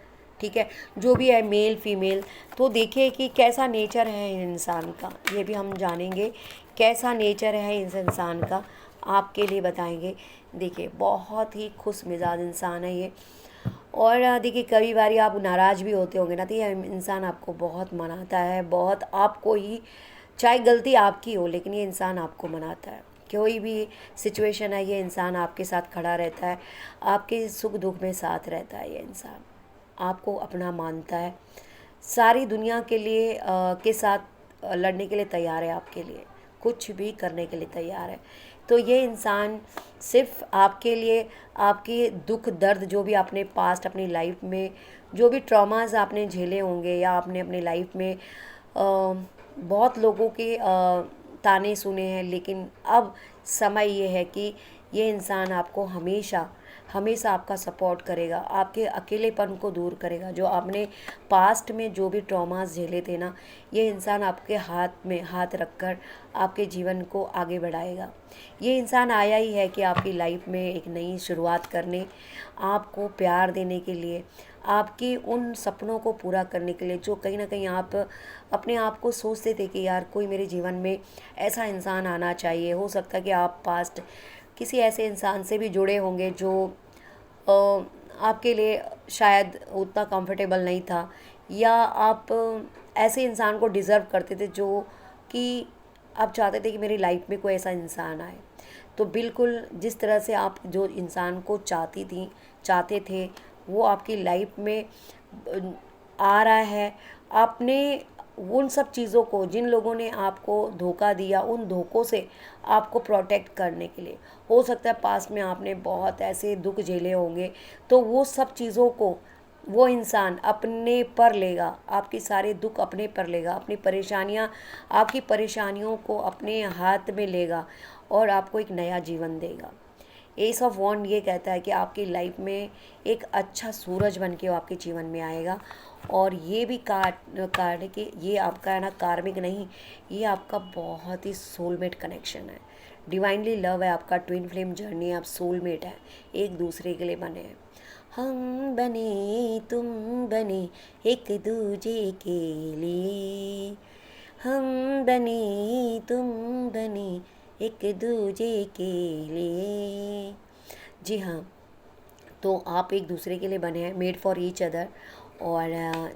ठीक है। जो भी है मेल फीमेल, तो देखिए कि कैसा नेचर है इंसान का, ये भी हम जानेंगे कैसा नेचर है इस इंसान का, आपके लिए बताएंगे। देखिए बहुत ही खुश मिजाज इंसान है ये। और देखिए कई बार आप नाराज़ भी होते होंगे ना, तो ये इंसान आपको बहुत मनाता है, बहुत आपको ही, चाहे गलती आपकी हो लेकिन ये इंसान आपको मनाता है। कोई भी सिचुएशन है ये इंसान आपके साथ खड़ा रहता है, आपके सुख दुख में साथ रहता है। ये इंसान आपको अपना मानता है, सारी दुनिया के लिए के साथ लड़ने के लिए तैयार है, आपके लिए कुछ भी करने के लिए तैयार है। तो ये इंसान सिर्फ आपके लिए आपके दुख दर्द जो भी आपने पास्ट अपनी लाइफ में जो भी ट्रॉमास आपने झेले होंगे या आपने अपनी लाइफ में बहुत लोगों के ताने सुने हैं, लेकिन अब समय ये है कि ये इंसान आपको हमेशा हमेशा आपका सपोर्ट करेगा, आपके अकेलेपन को दूर करेगा। जो आपने पास्ट में जो भी ट्रॉमास झेले थे ना, ये इंसान आपके हाथ में हाथ रखकर आपके जीवन को आगे बढ़ाएगा। ये इंसान आया ही है कि आपकी लाइफ में एक नई शुरुआत करने, आपको प्यार देने के लिए, आपके उन सपनों को पूरा करने के लिए जो कहीं ना कहीं आप अपने आप को सोचते थे कि यार कोई मेरे जीवन में ऐसा इंसान आना चाहिए। हो सकता है कि आप पास्ट किसी ऐसे इंसान से भी जुड़े होंगे जो अ, आपके लिए शायद उतना कंफर्टेबल नहीं था, या आप ऐसे इंसान को डिज़र्व करते थे जो कि आप चाहते थे कि मेरी लाइफ में कोई ऐसा इंसान आए। तो बिल्कुल जिस तरह से आप जो इंसान को चाहते थे वो आपकी लाइफ में आ रहा है। आपने उन सब चीज़ों को, जिन लोगों ने आपको धोखा दिया, उन धोखों से आपको प्रोटेक्ट करने के लिए, हो सकता है पास्ट में आपने बहुत ऐसे दुख झेले होंगे, तो वो सब चीज़ों को वो इंसान अपने पर लेगा, आपके सारे दुख अपने पर लेगा, अपनी परेशानियाँ, आपकी परेशानियों को अपने हाथ में लेगा और आपको एक नया जीवन देगा। एस ऑफ वॉन्ड ये कहता है कि आपकी लाइफ में एक अच्छा सूरज बन के वो आपके जीवन में आएगा। और ये भी कार्ड है कि ये आपका है ना कार्मिक नहीं, ये आपका बहुत ही सोलमेट कनेक्शन है, डिवाइनली लव है, आपका ट्विन फ्लेम जर्नी है, आप सोलमेट हैं, एक दूसरे के लिए बने हैं। हम बने तुम बने एक दूजे के लिए, हम बने तुम बने एक दूजे के लिए। जी हाँ, तो आप एक दूसरे के लिए बने हैं, मेड फॉर ईच अदर। और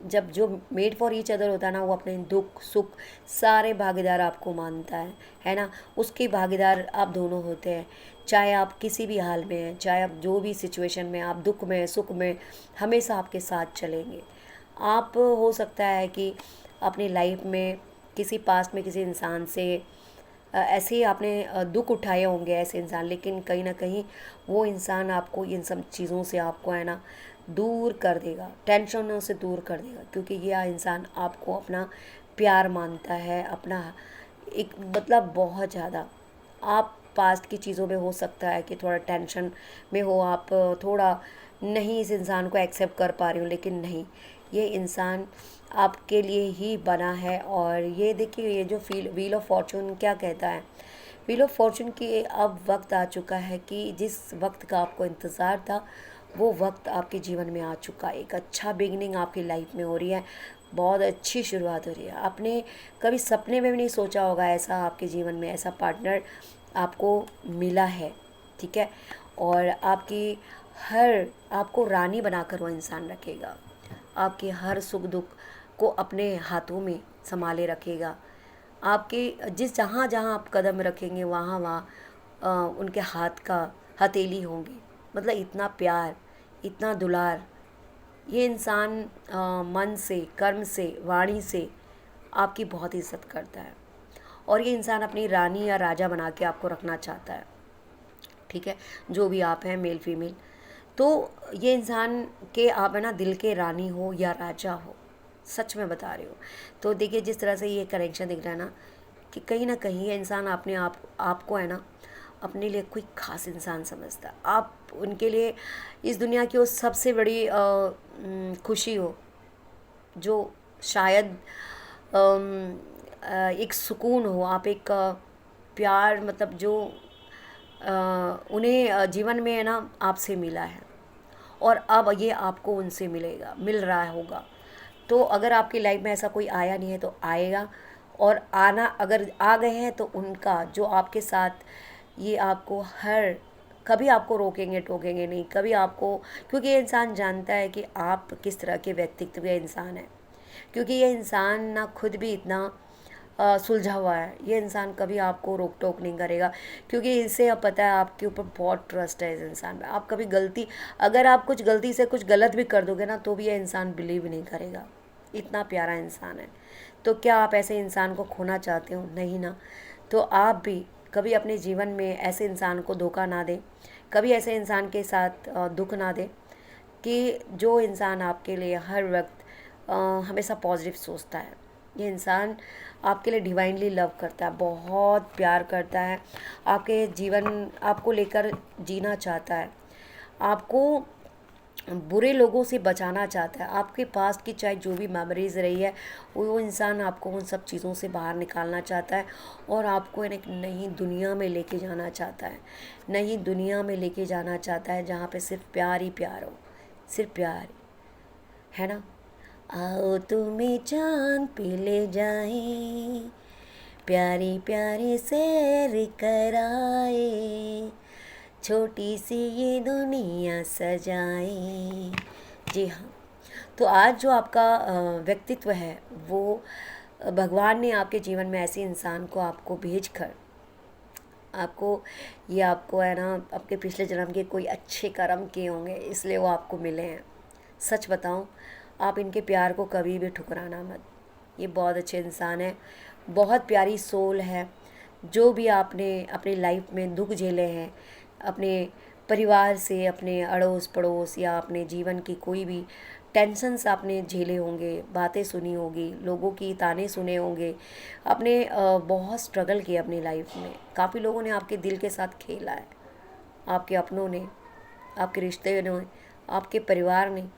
जब जो मेड फॉर ईच अदर होता है ना, वो अपने दुख सुख सारे भागीदार आपको मानता है ना, उसके भागीदार आप दोनों होते हैं। चाहे आप किसी भी हाल में हैं, चाहे आप जो भी सिचुएशन में, आप दुख में सुख में, हमेशा आपके साथ चलेंगे। आप हो सकता है कि अपनी लाइफ में किसी पास्ट में किसी इंसान से ऐसे ही आपने दुख उठाए होंगे ऐसे इंसान, लेकिन कहीं ना कहीं वो इंसान आपको इन सब चीज़ों से आपको है ना दूर कर देगा, टेंशनों से दूर कर देगा, क्योंकि यह इंसान आपको अपना प्यार मानता है, अपना एक मतलब बहुत ज़्यादा। आप पास्ट की चीज़ों में हो सकता है कि थोड़ा टेंशन में हो, आप थोड़ा नहीं इस इंसान को एक्सेप्ट कर पा रही हो, लेकिन नहीं, ये इंसान आपके लिए ही बना है। और ये देखिए, ये जो व्हील ऑफ फॉर्चून क्या कहता है, व्हील ऑफ फॉर्चून की अब वक्त आ चुका है कि जिस वक्त का आपको इंतज़ार था वो वक्त आपके जीवन में आ चुका है। एक अच्छा बिगनिंग आपकी लाइफ में हो रही है, बहुत अच्छी शुरुआत हो रही है। आपने कभी सपने में भी नहीं सोचा होगा ऐसा आपके जीवन में ऐसा पार्टनर आपको मिला है, ठीक है। और आपकी हर आपको रानी बनाकर वो इंसान रखेगा, आपके हर सुख दुख को अपने हाथों में संभाले रखेगा। आपके जिस जहाँ जहाँ आप कदम रखेंगे वहाँ वहाँ उनके हाथ का हथेली होंगी। मतलब इतना प्यार, इतना दुलार, ये इंसान मन से, कर्म से, वाणी से आपकी बहुत इज्जत करता है। और ये इंसान अपनी रानी या राजा बना के आपको रखना चाहता है, ठीक है, जो भी आप हैं, मेल फीमेल। तो ये इंसान के आप है ना दिल के रानी हो या राजा हो, सच में बता रही हूँ। तो देखिए जिस तरह से ये कनेक्शन दिख रहा है ना, कि कहीं ना कहीं ये इंसान अपने आपको है ना अपने लिए कोई ख़ास इंसान समझता है। आप उनके लिए इस दुनिया की वो सबसे बड़ी खुशी हो, जो शायद एक सुकून हो। आप एक प्यार, मतलब जो उन्हें जीवन में है ना आपसे मिला है, और अब ये आपको उनसे मिल रहा होगा। तो अगर आपकी लाइफ में ऐसा कोई आया नहीं है तो आएगा, और आना अगर आ गए हैं तो उनका जो आपके साथ, ये आपको हर कभी आपको रोकेंगे टोकेंगे नहीं कभी आपको, क्योंकि ये इंसान जानता है कि आप किस तरह के व्यक्तित्व के इंसान हैं। क्योंकि ये इंसान ना खुद भी इतना सुलझा हुआ है, ये इंसान कभी आपको रोक टोक नहीं करेगा, क्योंकि इसे अब पता है आपके ऊपर बहुत ट्रस्ट है इस इंसान में। आप कभी गलती, अगर आप कुछ गलती से कुछ गलत भी कर दोगे ना, तो भी ये इंसान बिलीव नहीं करेगा, इतना प्यारा इंसान है। तो क्या आप ऐसे इंसान को खोना चाहते हो? नहीं ना। तो आप भी कभी अपने जीवन में ऐसे इंसान को धोखा ना दें, कभी ऐसे इंसान के साथ दुख ना दें कि जो इंसान आपके लिए हर वक्त हमेशा पॉजिटिव सोचता है। ये इंसान आपके लिए डिवाइनली लव करता है, बहुत प्यार करता है, आपके जीवन आपको लेकर जीना चाहता है, आपको बुरे लोगों से बचाना चाहता है। आपके पास की चाहे जो भी मेमोरीज़ रही है, वो इंसान आपको उन सब चीज़ों से बाहर निकालना चाहता है और आपको एक नई दुनिया में लेके जाना चाहता है, नई दुनिया में लेके जाना चाहता है जहाँ पे सिर्फ प्यार ही प्यार हो, सिर्फ प्यार, है ना। आओ तुम्हें चांद पे ले जाएं, प्यारी प्यारी सैर कराए, छोटी सी ये दुनिया सजाए। जी हाँ, तो आज जो आपका व्यक्तित्व है वो भगवान ने आपके जीवन में ऐसे इंसान को आपको भेज कर आपको ये आपको है ना, आपके पिछले जन्म के कोई अच्छे कर्म किए होंगे इसलिए वो आपको मिले हैं। सच बताऊं, आप इनके प्यार को कभी भी ठुकराना मत। ये बहुत अच्छे इंसान है, बहुत प्यारी सोल है। जो भी आपने अपनी लाइफ में दुख झेले हैं, अपने परिवार से, अपने अड़ोस पड़ोस या अपने जीवन की कोई भी टेंशन्स आपने झेले होंगे, बातें सुनी होगी, लोगों की ताने सुने होंगे, अपने बहुत स्ट्रगल किया अपनी लाइफ में। काफ़ी लोगों ने आपके दिल के साथ खेला है, आपके अपनों ने, आपके रिश्ते ने, आपके परिवार ने,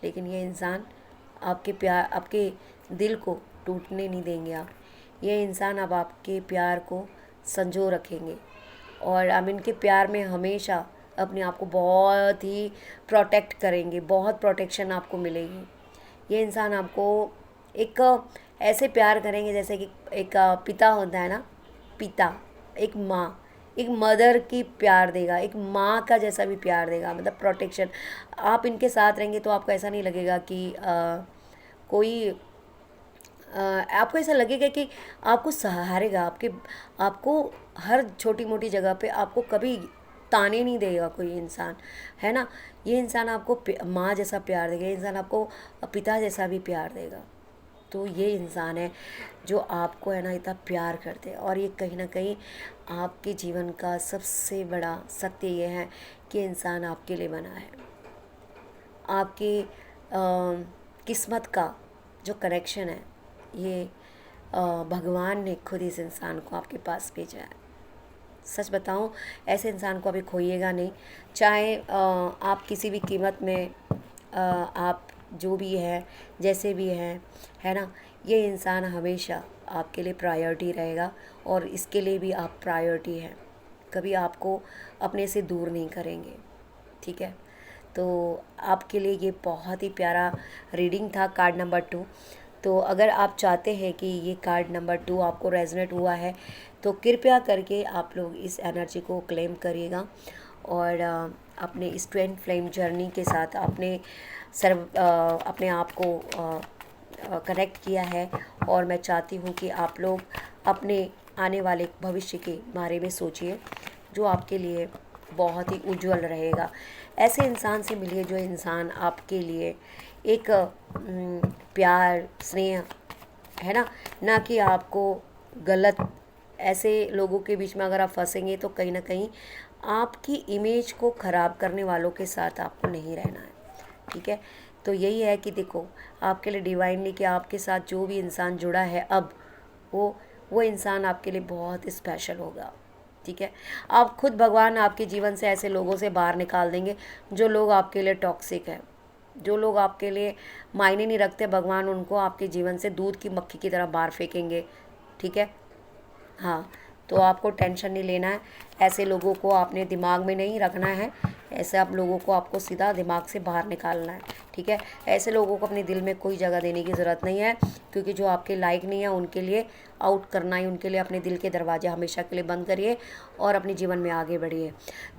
लेकिन ये इंसान आपके प्यार, आपके दिल को टूटने नहीं देंगे। आप ये इंसान अब आपके प्यार को संजो रखेंगे और अब इनके प्यार में हमेशा अपने आप को बहुत ही प्रोटेक्ट करेंगे, बहुत प्रोटेक्शन आपको मिलेगी। ये इंसान आपको एक ऐसे प्यार करेंगे जैसे कि एक पिता होता है ना, पिता, एक माँ, एक मदर की प्यार देगा, एक माँ का जैसा भी प्यार देगा, मतलब प्रोटेक्शन। आप इनके साथ रहेंगे तो आपको ऐसा नहीं लगेगा कि कोई आपको ऐसा लगेगा कि आपको सहारेगा, आपको हर छोटी मोटी जगह पे आपको कभी ताने नहीं देगा कोई इंसान, है ना। ये इंसान आपको माँ जैसा प्यार देगा, ये इंसान आपको पिता जैसा भी प्यार देगा। तो ये इंसान है जो आपको है ना इतना प्यार करते हैं और ये कहीं ना कहीं आपके जीवन का सबसे बड़ा सत्य ये है कि इंसान आपके लिए बना है। आपकी किस्मत का जो कनेक्शन है ये भगवान ने खुद इस इंसान को आपके पास भेजा है। सच बताऊं, ऐसे इंसान को अभी खोइएगा नहीं, चाहे आप किसी भी कीमत में आप जो भी है, जैसे भी हैं, है ना। ये इंसान हमेशा आपके लिए प्रायोरिटी रहेगा और इसके लिए भी आप प्रायोरिटी हैं, कभी आपको अपने से दूर नहीं करेंगे, ठीक है। तो आपके लिए ये बहुत ही प्यारा रीडिंग था, कार्ड नंबर 2। तो अगर आप चाहते हैं कि ये कार्ड नंबर 2 आपको रेजोनेट हुआ है तो कृपया करके आप लोग इस एनर्जी को क्लेम करिएगा और अपने इस ट्विन फ्लेम जर्नी के साथ अपने आप को कनेक्ट किया है। और मैं चाहती हूँ कि आप लोग अपने आने वाले भविष्य के बारे में सोचिए जो आपके लिए बहुत ही उज्जवल रहेगा। ऐसे इंसान से मिलिए जो इंसान आपके लिए एक प्यार, स्नेह, है ना कि आपको गलत ऐसे लोगों के बीच में अगर आप फंसेंगे तो कहीं ना कहीं आपकी इमेज को ख़राब करने वालों के साथ आपको नहीं रहना है, ठीक है। तो यही है कि देखो, आपके लिए डिवाइनली कि आपके साथ जो भी इंसान जुड़ा है अब वो इंसान आपके लिए बहुत स्पेशल होगा, ठीक है। आप खुद भगवान आपके जीवन से ऐसे लोगों से बाहर निकाल देंगे जो लोग आपके लिए टॉक्सिक है, जो लोग आपके लिए मायने नहीं रखते, भगवान उनको आपके जीवन से दूध की मक्खी की तरह बाहर फेंकेंगे, ठीक है। हाँ, तो आपको टेंशन नहीं लेना है, ऐसे लोगों को आपने दिमाग में नहीं रखना है, ऐसे आप लोगों को आपको सीधा दिमाग से बाहर निकालना है, ठीक है। ऐसे लोगों को अपने दिल में कोई जगह देने की ज़रूरत नहीं है, क्योंकि जो आपके लायक नहीं है उनके लिए आउट करना ही, उनके लिए अपने दिल के दरवाजे हमेशा के लिए बंद करिए और अपने जीवन में आगे बढ़िए।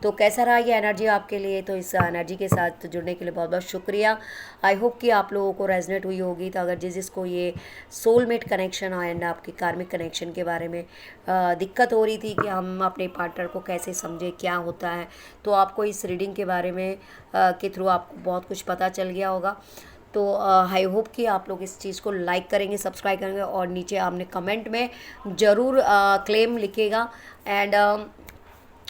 तो कैसा रहा ये एनर्जी आपके लिए? तो इस एनर्जी के साथ जुड़ने के लिए बहुत बहुत शुक्रिया। आई होप कि आप लोगों को रेजनेट हुई होगी। तो अगर जिसको ये सोलमेट कनेक्शन एंड आपकी कार्मिक कनेक्शन के बारे में दिक्कत हो रही थी कि हम अपने पार्टनर को कैसे समझे, क्या होता है, तो आपको इस रीडिंग के बारे में के थ्रू आपको बहुत कुछ पता चल गया होगा। तो आई होप कि आप लोग इस चीज़ को लाइक करेंगे, सब्सक्राइब करेंगे और नीचे आपने कमेंट में ज़रूर क्लेम लिखेगा एंड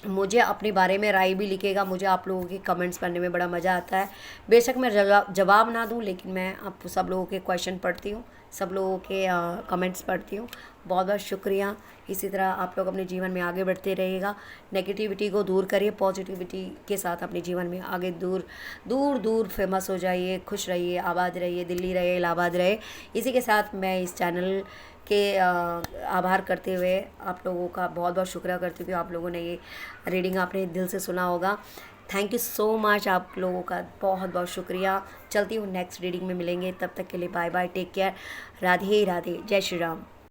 मुझे अपने बारे में राय भी लिखेगा। मुझे आप लोगों के कमेंट्स पढ़ने में बड़ा मज़ा आता है। बेशक मैं जवाब ना दूं, लेकिन मैं आप सब लोगों के क्वेश्चन पढ़ती हूँ, सब लोगों के कमेंट्स पढ़ती हूँ। बहुत बहुत शुक्रिया। इसी तरह आप लोग अपने जीवन में आगे बढ़ते रहिएगा, नेगेटिविटी को दूर करिए, पॉजिटिविटी के साथ अपने जीवन में आगे दूर दूर दूर फेमस हो जाइए, खुश रहिए, आबाद रहिए, दिल्ली रहे, इलाहाबाद रहे। इसी के साथ मैं इस चैनल के आभार करते हुए आप लोगों का बहुत बहुत शुक्रिया करती हूँ कि आप लोगों ने ये रीडिंग आपने दिल से सुना होगा। थैंक यू सो मच, आप लोगों का बहुत बहुत शुक्रिया। चलती हूँ, नेक्स्ट रीडिंग में मिलेंगे, तब तक के लिए bye bye, take care, Radhe Radhe, जय श्री राम।